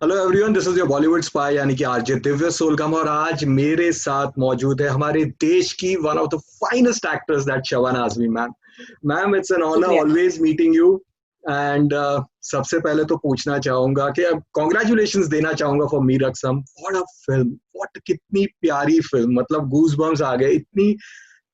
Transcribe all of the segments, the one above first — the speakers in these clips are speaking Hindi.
Hello everyone, this is your Bollywood spy यानी कि आरजे दिव्य सोलगम। और आज मेरे साथ मौजूद है हमारे देश की one of the finest actors, that Shabana Azmi ma'am. Ma'am, it's an honour शुक्रिया। Always meeting you. एंड सबसे पहले तो पूछना चाहूंगा कि अब कॉन्ग्रेचुलेशंस देना चाहूंगा for Mee Raqsam. What a film, what कितनी प्यारी फिल्म, मतलब गूज बम्स आ गए। इतनी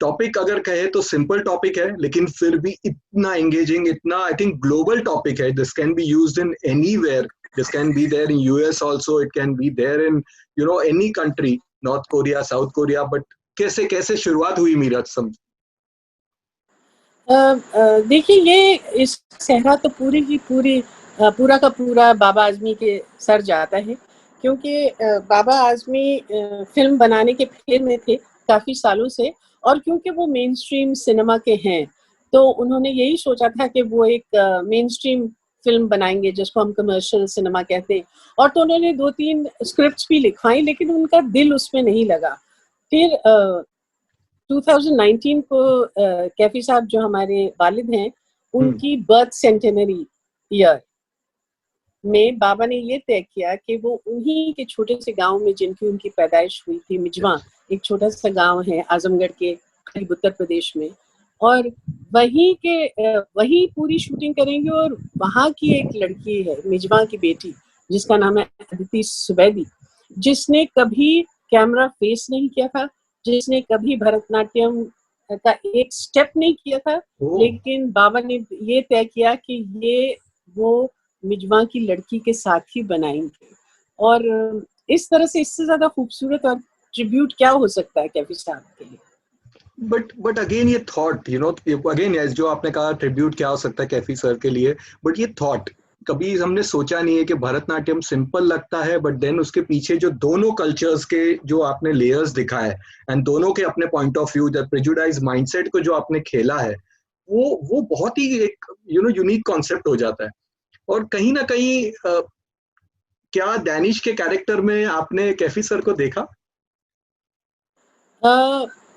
टॉपिक अगर कहे तो सिंपल टॉपिक है, लेकिन फिर भी इतना एंगेजिंग, इतना आई थिंक ग्लोबल टॉपिक है। This can be used in anywhere, this can be there in US also, it can be there in any country, North Korea, South Korea, but कैसे कैसे शुरुआत हुई मीरज सम? देखिए, ये इस सहरा तो पूरी की पूरी पूरा का पूरा बाबा आजमी के सर जाता है, क्योंकि बाबा आजमी फिल्म बनाने के फेर में थे काफ़ी सालों से। और क्योंकि वो मेन स्ट्रीम सिनेमा के हैं, तो उन्होंने यही सोचा था कि वो एक मेन स्ट्रीम फिल्म बनाएंगे, जिसको हम कमर्शियल सिनेमा कहते हैं। और तो उन्होंने 2-3 स्क्रिप्ट्स भी लिखवाई, लेकिन उनका दिल उसमें नहीं लगा। फिर 2019 को कैफी साहब, जो हमारे वालिद हैं, उनकी बर्थ सेंटेनरी ईयर में बाबा ने ये तय किया कि वो उन्हीं के छोटे से गांव में, जिनकी उनकी पैदाइश हुई थी, मिजवा, एक छोटा सा गांव है आजमगढ़ के करीब उत्तर प्रदेश में, और वहीं पूरी शूटिंग करेंगे। और वहाँ की एक लड़की है, मिजवा की बेटी, जिसका नाम है अदिति सुबैदी, जिसने कभी कैमरा फेस नहीं किया था, जिसने कभी भरतनाट्यम का एक स्टेप नहीं किया था, लेकिन बाबा ने ये तय किया कि ये वो मिजवा की लड़की के साथ ही बनाएंगे। और इस तरह से इससे ज्यादा खूबसूरत और ट्रिब्यूट क्या हो सकता है कैफी साहब के लिए। बट अगेन ये थॉट, अगेन जो आपने कहा ट्रिब्यूट क्या हो सकता है कैफी सर के लिए, बट ये थॉट कभी हमने सोचा नहीं है कि भरतनाट्यम सिंपल लगता है, बट देन उसके पीछे जो दोनों कल्चर्स के जो आपने लेयर्स दिखाए, एंड दोनों के अपने point of view, the prejudice mindset को जो आपने खेला है, वो बहुत ही एक यूनिक कॉन्सेप्ट हो जाता है। और कहीं ना कहीं क्या डैनिश के कैरेक्टर में आपने कैफी सर को देखा?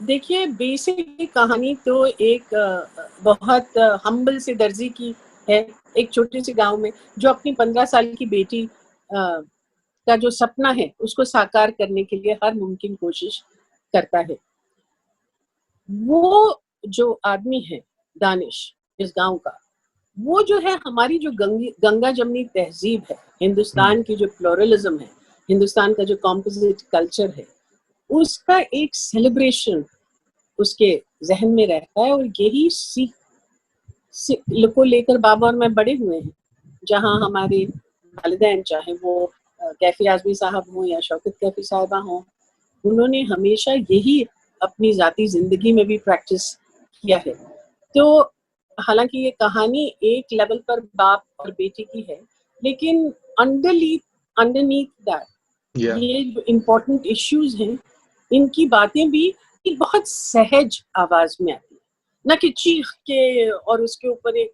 देखिए, बेसिक कहानी तो एक बहुत हम्बल से दर्जी की है, एक छोटे से गांव में, जो अपनी 15 साल की बेटी का जो सपना है उसको साकार करने के लिए हर मुमकिन कोशिश करता है। वो जो आदमी है दानिश, इस गांव का, वो जो है हमारी जो गंगा जमनी तहजीब है, हिंदुस्तान की जो प्लुरलिज्म है, हिंदुस्तान का जो कॉम्पोजिट कल्चर है, उसका एक सेलिब्रेशन उसके जहन में रहता है। और यही सीख को लेकर बाबा और मैं बड़े हुए हैं। जहाँ हमारे वालिदैन, चाहे वो कैफी आजमी साहब हों या शौकत कैफी साहिबा हों, उन्होंने हमेशा यही अपनी जाती जिंदगी में भी प्रैक्टिस किया है। तो हालांकि ये कहानी एक लेवल पर बाप और बेटी की है, लेकिन अंडरनीथ दैट ये जो इम्पोर्टेंट इश्यूज हैं, इनकी बातें भी एक बहुत सहज आवाज में आती है, न कि चीख के और उसके ऊपर एक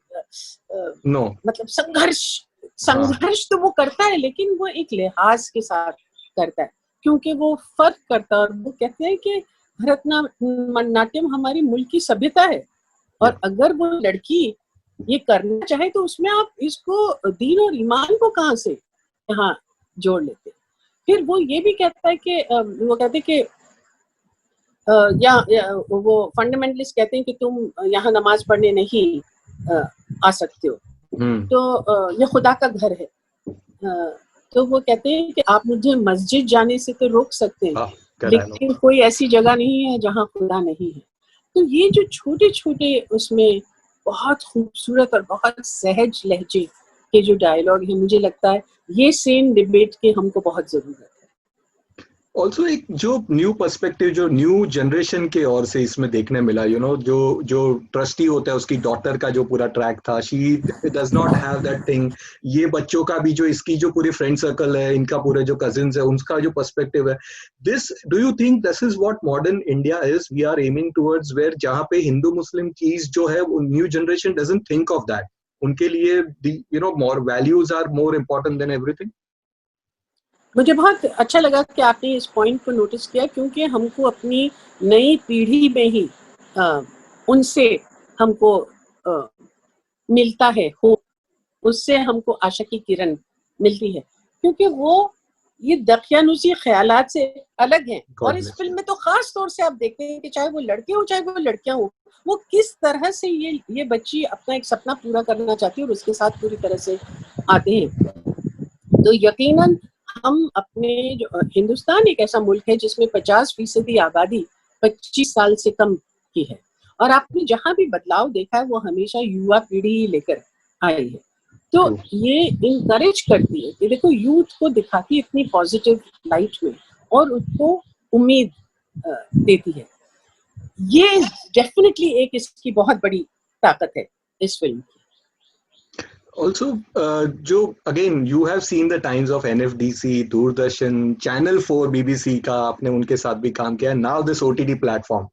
मतलब संघर्ष तो वो करता है, लेकिन वो एक लिहाज के साथ करता है, क्योंकि वो फर्क करता है। और वो कहते हैं कि भरतनाट्यम हमारी मुल्क की सभ्यता है, और अगर वो लड़की ये करना चाहे तो उसमें आप इसको दीन और ईमान को कहाँ से यहाँ जोड़ लेते। फिर वो ये भी कहता है कि वो कहते हैं कि या वो फंडामेंटलिस्ट कहते हैं कि तुम यहाँ नमाज पढ़ने नहीं आ सकते हो, तो ये खुदा का घर है। तो वो कहते हैं कि आप मुझे मस्जिद जाने से तो रोक सकते हैं, लेकिन कोई ऐसी जगह नहीं है जहाँ खुदा नहीं है। तो ये जो छोटे छोटे उसमें बहुत खूबसूरत और बहुत सहज लहजे के जो डायलॉग है, मुझे लगता है ये सेम डिबेट की हमको बहुत जरूरत है। ऑल्सो एक जो न्यू पर्सपेक्टिव, जो न्यू जनरेशन के ओर से इसमें देखने मिला, जो ट्रस्टी होता है, उसकी डॉटर का जो पूरा ट्रैक था, she does not have that thing. ये बच्चों का भी, जो इसकी जो पूरी फ्रेंड सर्कल है, इनका पूरे जो कजिन्स है, उनका जो पर्सपेक्टिव है, this do you think this is what modern India is? We are aiming towards where जहां पे हिंदू मुस्लिम चीज जो है, new generation doesn't think of that. उनके लिए more values are more important than everything. मुझे बहुत अच्छा लगा कि आपने इस पॉइंट को नोटिस किया, क्योंकि हमको अपनी नई पीढ़ी में ही उनसे हमको मिलता है हो, उससे हमको आशा की किरण मिलती है। क्योंकि वो ये दकियानुसी ख्यालात से अलग हैं। और इस फिल्म में तो खास तौर से आप देखते हैं कि चाहे वो लड़के हो चाहे वो लड़कियां हो, वो किस तरह से ये बच्ची अपना एक सपना पूरा करना चाहती है और उसके साथ पूरी तरह से आते हैं। तो यकीनन हम अपने जो हिंदुस्तान एक ऐसा मुल्क है जिसमें 50% आबादी 25 साल से कम की है, और आपने जहां भी बदलाव देखा है वो हमेशा युवा पीढ़ी ही लेकर आई है। तो ये इनकरेज करती है कि देखो यूथ को दिखाती है इतनी पॉजिटिव लाइट में और उसको उम्मीद देती है। ये डेफिनेटली एक इसकी बहुत बड़ी ताकत है इस फिल्म की। Also, जो again you have seen the times of NFDC, Doordarshan, Channel 4, BBC का आपने उनके साथ भी काम किया. Now this OTT platform.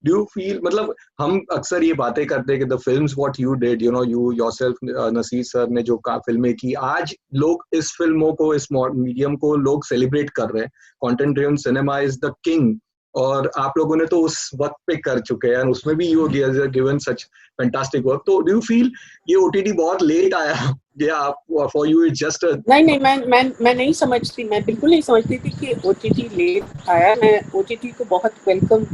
Do you feel, मतलब हम अक्सर ये बातें करते हैं कि the films what you did, you know, you yourself, Naseer sir ने जो फिल्में की, आज लोग इस फिल्मों को, इस मीडियम को लोग सेलिब्रेट कर रहे हैं. Content driven cinema is the king. और आप लोगों ने तो उस वक्त पे कर चुके हैं, उसमें भी you given such fantastic work. तो डू यू फील ये ओटीटी बहुत लेट आया या फॉर यू इट्स जस्ट नहीं, मैं नहीं समझती, मैं बिल्कुल नहीं समझती थी कि ओटीटी लेट आया. मैं ओटीटी को बहुत वेलकम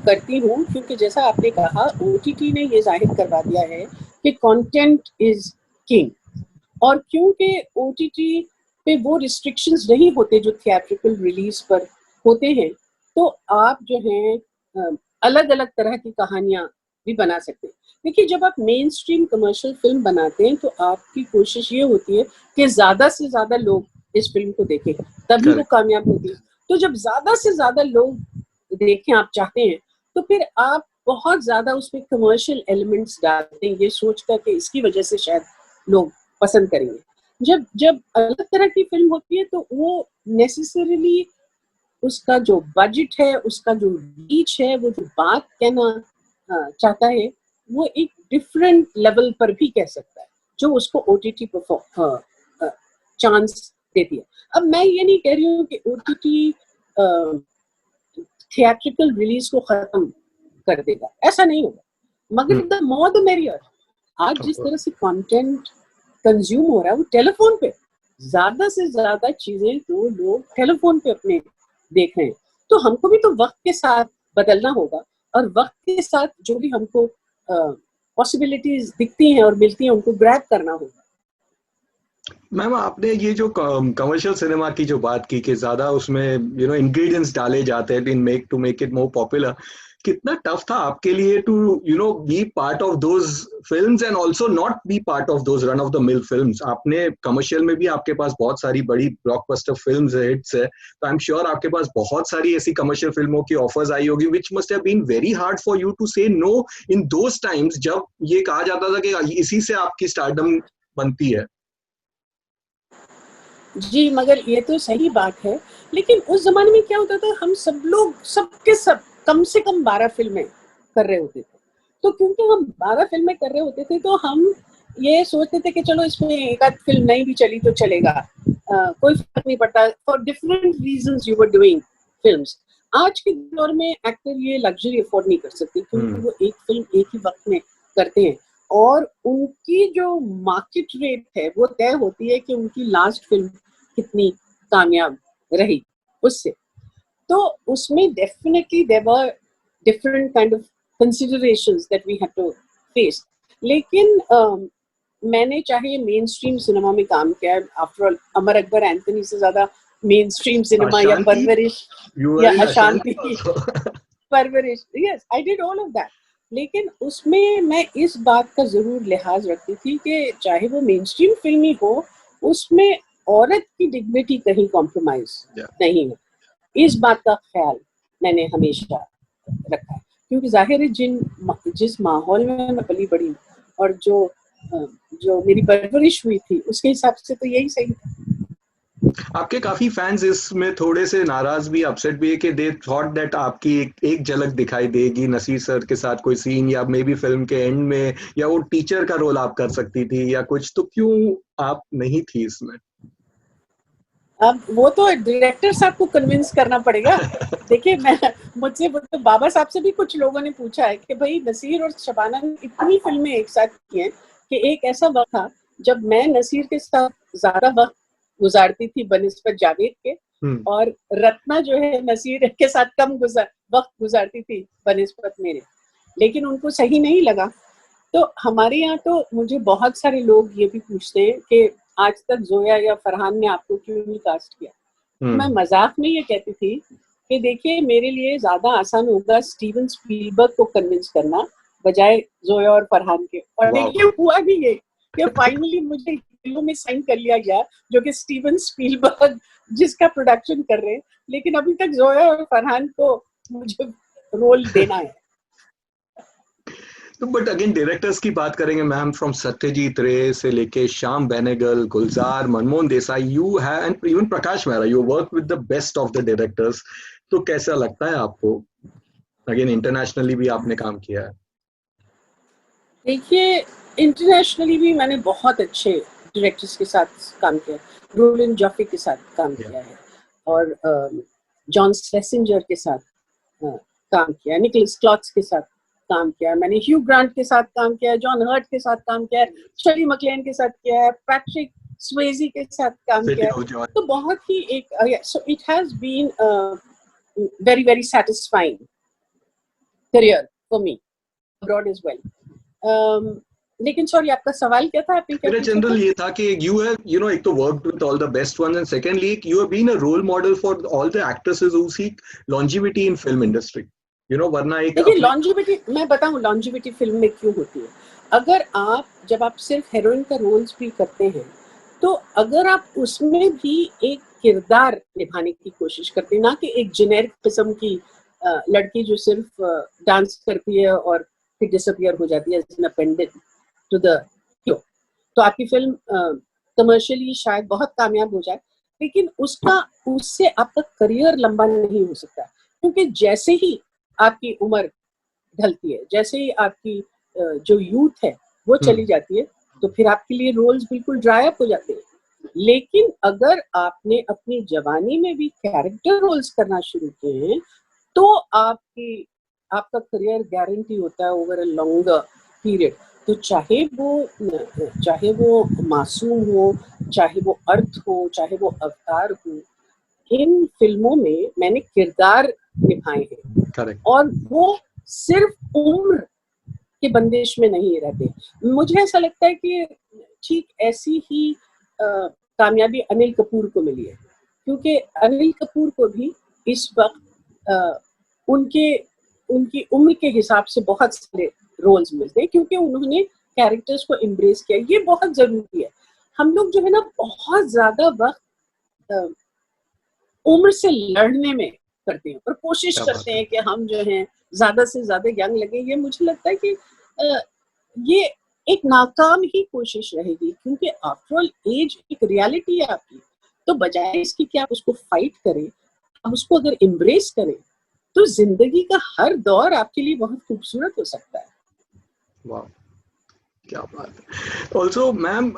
करती हूँ, क्योंकि जैसा आपने कहा ओटीटी ने ये जाहिर करवा दिया है कि कंटेंट इज किंग. और क्योंकि ओटीटी पे वो रिस्ट्रिक्शंस नहीं होते जो थिएट्रिकल रिलीज पर होते हैं, तो आप जो हैं अलग अलग तरह की कहानियां भी बना सकते हैं. देखिए, जब आप मेन स्ट्रीम कमर्शियल फिल्म बनाते हैं तो आपकी कोशिश ये होती है कि ज्यादा से ज्यादा लोग इस फिल्म को देखें, तभी वो कामयाब होती है. तो जब ज्यादा से ज्यादा लोग देखें आप चाहते हैं, तो फिर आप बहुत ज्यादा उसमें कमर्शियल एलिमेंट्स डालते हैं, ये सोचकर कि इसकी वजह से शायद लोग पसंद करेंगे. जब अलग तरह की फिल्म होती है तो वो नेसेसरीली उसका जो बजट है, उसका जो रीच है, वो जो बात कहना चाहता है, वो एक डिफरेंट लेवल पर भी कह सकता है, जो उसको ओटीटी चांस देती है. अब मैं ये नहीं कह रही हूँ कि ओटीटी थिएट्रिकल रिलीज को खत्म कर देगा, ऐसा नहीं होगा, मगर द मोर द मेरियर. आज जिस तरह से कंटेंट कंज्यूम हो रहा है वो टेलीफोन पे, ज्यादा से ज्यादा चीजें तो लोग टेलीफोन पे अपने देख रहे हैं. तो हमको भी तो वक्त के साथ बदलना होगा, और वक्त के साथ जो भी हमको पॉसिबिलिटीज दिखती हैं और मिलती हैं उनको ग्रैब करना होगा. मैम, आपने ये जो कमर्शियल सिनेमा की जो बात की कि ज्यादा उसमें इंग्रेडिएंट्स डाले जाते हैं इन to make it more popular, कितना टफ था आपके लिए to be part of those films and also not be part of those run of the mill films. आपने कमर्शियल में भी आपके पास बहुत सारी बड़ी ब्लॉकबस्टर फिल्म्स है, हिट्स है, तो आई एम श्योर आपके पास बहुत सारी ऐसी कमर्शियल फिल्मों की ऑफर्स आई होगी which must have been very hard for you to say no in those times, जब ये कहा जाता था कि इसी से आपकी स्टारडम बनती है. जी, मगर ये तो सही बात है, लेकिन उस जमाने में क्या होता था, हम सब लोग सबके सब कम से कम 12 फिल्में कर रहे होते थे. तो क्योंकि हम 12 फिल्में कर रहे होते थे तो हम ये सोचते थे कि चलो इसमें एक आध फिल्म नहीं भी चली तो चलेगा, कोई फर्क नहीं पड़ता. For different reasons you were doing films. आज के दौर में एक्टर ये लग्जरी अफोर्ड नहीं कर सकते, क्योंकि वो एक फिल्म एक ही वक्त में करते हैं, और उनकी जो मार्केट रेट है वो तय होती है कि उनकी लास्ट फिल्म कितनी कामयाब रही उससे. तो उसमें definitely there were different kind of considerations that we had to face. लेकिन मैंने चाहे मेन स्ट्रीम सिनेमा में काम किया है, after all Amar Akbar Anthony से ज्यादा मेन स्ट्रीम सिनेमा या परवरिश या अशांति परवरिश, yes I did all of that. लेकिन उसमें मैं इस बात का जरूर लिहाज रखती थी कि चाहे वो मेन स्ट्रीम फिल्म ही हो, उसमें औरत की डिग्निटी कहीं कॉम्प्रोमाइज नहीं हो, इस बात का ख्याल मैंने हमेशा रखा है. क्योंकि जाहिर है जिस माहौल में मैं पली बड़ी और जो मेरी परवरिश हुई थी उसके हिसाब से तो यही सही था. आपके काफी फैंस इसमें थोड़े से नाराज भी, अपसेट भी है कि दे थॉट दैट आपकी एक झलक दिखाई देगी नसीर सर के साथ कोई सीन, या मे बी फिल्म के एंड में, या वो टीचर का रोल आप कर सकती थी या कुछ, तो क्यों आप नहीं थी इसमें? अब वो तो डायरेक्टर साहब को कन्विंस करना पड़ेगा. देखिए, मुझसे तो बाबा साहब से भी कुछ लोगों ने पूछा है कि भाई नसीर और शबाना ने इतनी फिल्में एक साथ की हैं कि एक ऐसा वक्त था जब मैं नसीर के साथ ज्यादा वक्त गुजारती थी बनिस्बत जावेद के, और रत्ना जो है नसीर के साथ कम वक्त गुजारती थी बनिस्बत मेरे, लेकिन उनको सही नहीं लगा। तो हमारे यहाँ तो मुझे बहुत सारे लोग ये भी पूछते हैं कि आज तक जोया या फरहान ने आपको क्यों नहीं कास्ट किया। मैं मजाक में ये कहती थी कि देखिए मेरे लिए ज्यादा आसान होगा स्टीवन स्पीलबर्ग को कन्विंस करना बजाय जोया और फरहान के, और देखिए हुआ भी ये कि फाइनली मुझे फिल्मों में साइन कर लिया गया जो कि स्टीवन स्पीलबर्ग जिसका प्रोडक्शन कर रहे हैं, लेकिन अभी तक जोया और फरहान को मुझे रोल देना है। तो बट अगेन डायरेक्टर्स की बात करेंगे मैम, फ्रॉम सत्यजीत रे से लेके Shyam Benegal, Gulzar, Manmohan Desai, you have and even Prakash Mehra, you work with the best of the directors. तो कैसा लगता है आपको? अगेन इंटरनेशनली भी आपने काम किया है। देखिए इंटरनेशनली भी मैंने बहुत अच्छे डायरेक्टर्स के साथ काम किया, रोलन जॉफे के साथ काम किया है, और जॉन स्लेसिंजर के साथ काम किया, निकोलस क्लॉट्स के साथ काम किया, मैंने ह्यू ग्रांट के साथ काम किया, जॉन हर्ट के साथ काम किया, शर्ली मैक्लेन के साथ किया है, पैट्रिक स्वेजी के साथ काम किया, तो बहुत ही एक so it has been very very satisfying career for me abroad as well. लेकिन सॉरी आपका सवाल क्या था? मेरा जनरल ये था कि यू हैव यू नो एक तो worked with all the best ones, and secondly you have been a role model for all the actresses who seek longevity in film industry, you know. वरना एक देखिए लॉन्जिविटी, मैं बताऊं लॉन्जिविटी फिल्म में क्यों होती है। अगर आप जब आप सिर्फ हीरोइन का रोल्स भी करते हैं, तो अगर आप उसमें भी एक किरदार निभाने की कोशिश करते हैं, ना कि एक जेनेरिक किस्म की लड़की जो सिर्फ डांस करती है और फिर डिसअपियर हो जाती है as an appendant to the hero, तो आपकी फिल्म कमर्शियली शायद बहुत कामयाब हो जाए, लेकिन उससे आपका करियर लंबा नहीं हो सकता, क्योंकि जैसे ही आपकी उम्र ढलती है, जैसे ही आपकी जो यूथ है वो चली जाती है, तो फिर आपके लिए रोल्स बिल्कुल ड्राई अप हो जाते हैं। लेकिन अगर आपने अपनी जवानी में भी कैरेक्टर रोल्स करना शुरू किए हैं, तो आपका करियर गारंटी होता है ओवर अ लॉन्गर पीरियड। तो चाहे वो मासूम हो, चाहे वो अर्थ हो, चाहे वो अवतार हो, इन फिल्मों में मैंने किरदार निभाए हैं, और वो सिर्फ उम्र के बंदिश में नहीं रहते। मुझे ऐसा लगता है कि ठीक ऐसी ही कामयाबी अनिल कपूर को मिली है, क्योंकि अनिल कपूर को भी इस वक्त उनकी उम्र के हिसाब से बहुत सारे रोल्स मिलते हैं, क्योंकि उन्होंने कैरेक्टर्स को एम्ब्रेस किया। ये बहुत जरूरी है। हम लोग जो है ना बहुत ज्यादा वक्त उम्र से लड़ने में करते हैं और कोशिश करते हैं कि हम जो हैं ज्यादा से ज्यादा यंग लगे। ये मुझे लगता है कि ये एक नाकाम ही कोशिश रहेगी, क्योंकि आफ्टर ऑल एज एक रियलिटी है आपकी। तो बजाय इसकी कि आप उसको फाइट करें, आप उसको अगर एम्ब्रेस करें, तो जिंदगी का हर दौर आपके लिए बहुत खूबसूरत हो सकता है। वाह, क्या बात है। ऑल्सो मैम,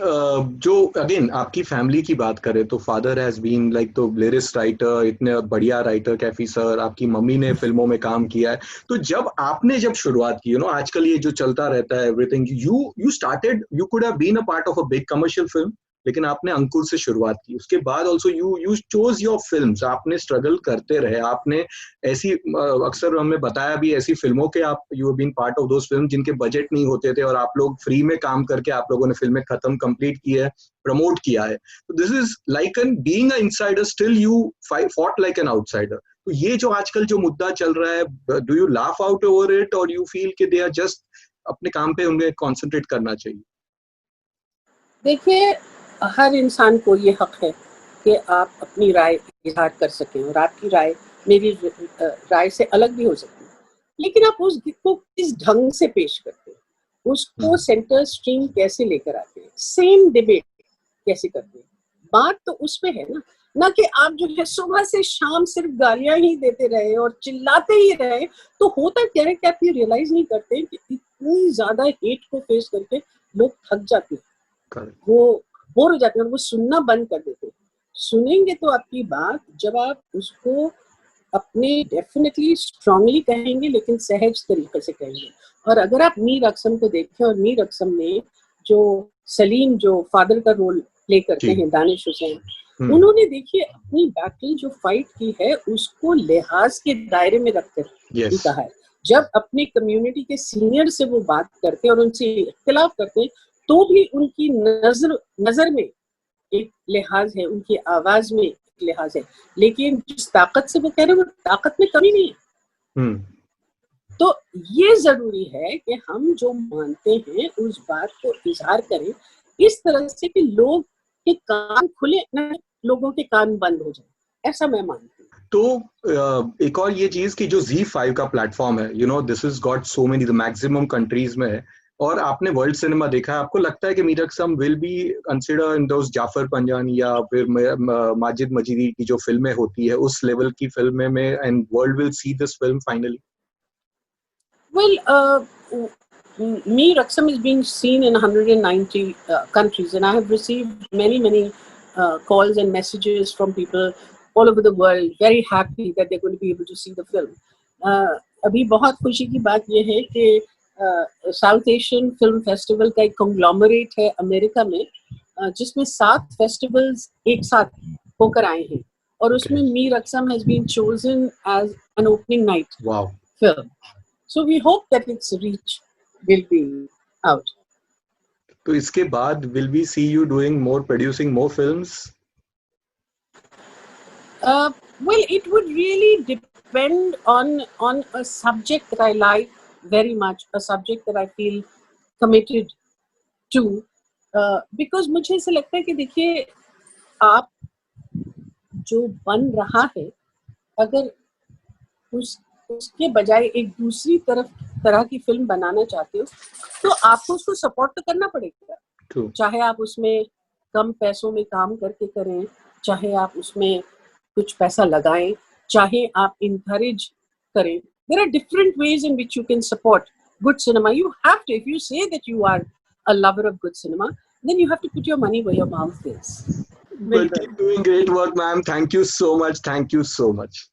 जो अगेन आपकी फैमिली की बात करें तो फादर हैज बीन लाइक तो लिरिक्स राइटर, इतने बढ़िया राइटर कैफी सर, आपकी मम्मी ने फिल्मों में काम किया है। तो जब आपने शुरुआत की, यू नो आजकल ये जो चलता रहता है everything, you started, you could have been a part of a big commercial film, लेकिन आपने अंकुर से शुरुआत की। उसके बाद also you chose your films, आपने स्ट्रगल करते रहे। आपने ऐसी अक्सर हमने बताया भी, ऐसी फिल्मों के आप you have been part of those film जिनके बजट नहीं होते थे, और आप लोग फ्री में काम करके आप लोगों ने फिल्में खत्म कंप्लीट की है, प्रमोट किया है। तो this is like an being a insider, still you fought like an outsider. तो ये जो आजकल जो मुद्दा चल रहा है, do you laugh out over it, और यू फील कि दे आर जस्ट अपने काम पे उन्हें कॉन्सेंट्रेट करना चाहिए? देखिए, हर इंसान को ये हक है कि आप अपनी राय इजहार कर सकें, और आपकी राय मेरी राय से अलग भी हो सकती है, लेकिन आप उसको किस ढंग से पेश करते हैं, उसको सेंटर स्ट्रीम कैसे लेकर आते हैं, सेम डिबेट कैसे करते हैं, बात तो उस पे है ना कि आप जो है सुबह से शाम सिर्फ गालियां ही देते रहे और चिल्लाते ही रहे। तो होता क्या है कि आप ये रियलाइज नहीं करते कि इतनी ज्यादा हेट को फेस करके लोग थक जाते हैं, वो बोर हो जाते हैं और वो सुनना बंद कर देते हैं। सुनेंगे तो आपकी बात, जब आप उसको अपने डेफिनेटली स्ट्रांगली कहेंगे, लेकिन सहज तरीके से कहेंगे। और अगर आप मीर अक्सम को देखें, और मीर अक्सम ने जो सलीम, जो फादर का रोल प्ले करते जी। हैं, दानिश हुसैन, उन्होंने देखिए अपनी बैटल जो फाइट की है उसको लिहाज के दायरे में रखकर ही यस। कहा है। जब अपनी कम्युनिटी के सीनियर से वो बात करते हैं और उनसे इख्तिलाफ करते हैं, तो भी उनकी नजर में एक लिहाज है, उनकी आवाज में एक लिहाज है, लेकिन जिस ताकत से वो कह रहे हैं वो ताकत में कमी नहीं है। तो ये जरूरी है कि हम जो मानते हैं उस बात को इजहार करें इस तरह से कि लोग के कान खुले, न लोगों के कान बंद हो जाए, ऐसा मैं मानती हूँ। तो एक और ये चीज कि जो Z5 का प्लेटफॉर्म है, you know this is got so many, the maximum countries में है, और आपने वर्ल्ड सिनेमा देखा है, आपको लगता है कि Mir Aksam will be consider in those Jafar Panjani या फिर माजिद मजीदी की जो फिल्में होती है उस लेवल की फिल्में में, and world will see this film finally? Well, Mir Aksam is being seen in 190 countries, and I have received many calls and messages from people all over the world, very happy that they're going to be able to see the film. अभी बहुत खुशी की बात यह है कि साउथ एशियन फिल्म फेस्टिवल का एक कंग्लोमरेट है अमेरिका में, जिसमें 7 फेस्टिवल्स एक साथ होकर आए हैं, और उसमें Mir अक्सम has been chosen as an opening night film. So we hope that its reach will be out. तो इसके बाद will we see you doing more, producing more films? Well, it would really depend on a subject that I like very much, a subject that I feel committed to, because मुझे ऐसा लगता है कि देखिए, आप जो बन रहा है, अगर उसके बजाय एक दूसरी तरह की फिल्म बनाना चाहते हो, तो आपको उसको सपोर्ट तो करना पड़ेगा। True. चाहे आप उसमें कम पैसों में काम करके करें, चाहे आप उसमें कुछ पैसा लगाएं, चाहे आप encourage करें. There are different ways in which you can support good cinema. You have to, if you say that you are a lover of good cinema, then you have to put your money where your mouth is. Well, keep doing great work, ma'am. Thank you so much. Thank you so much.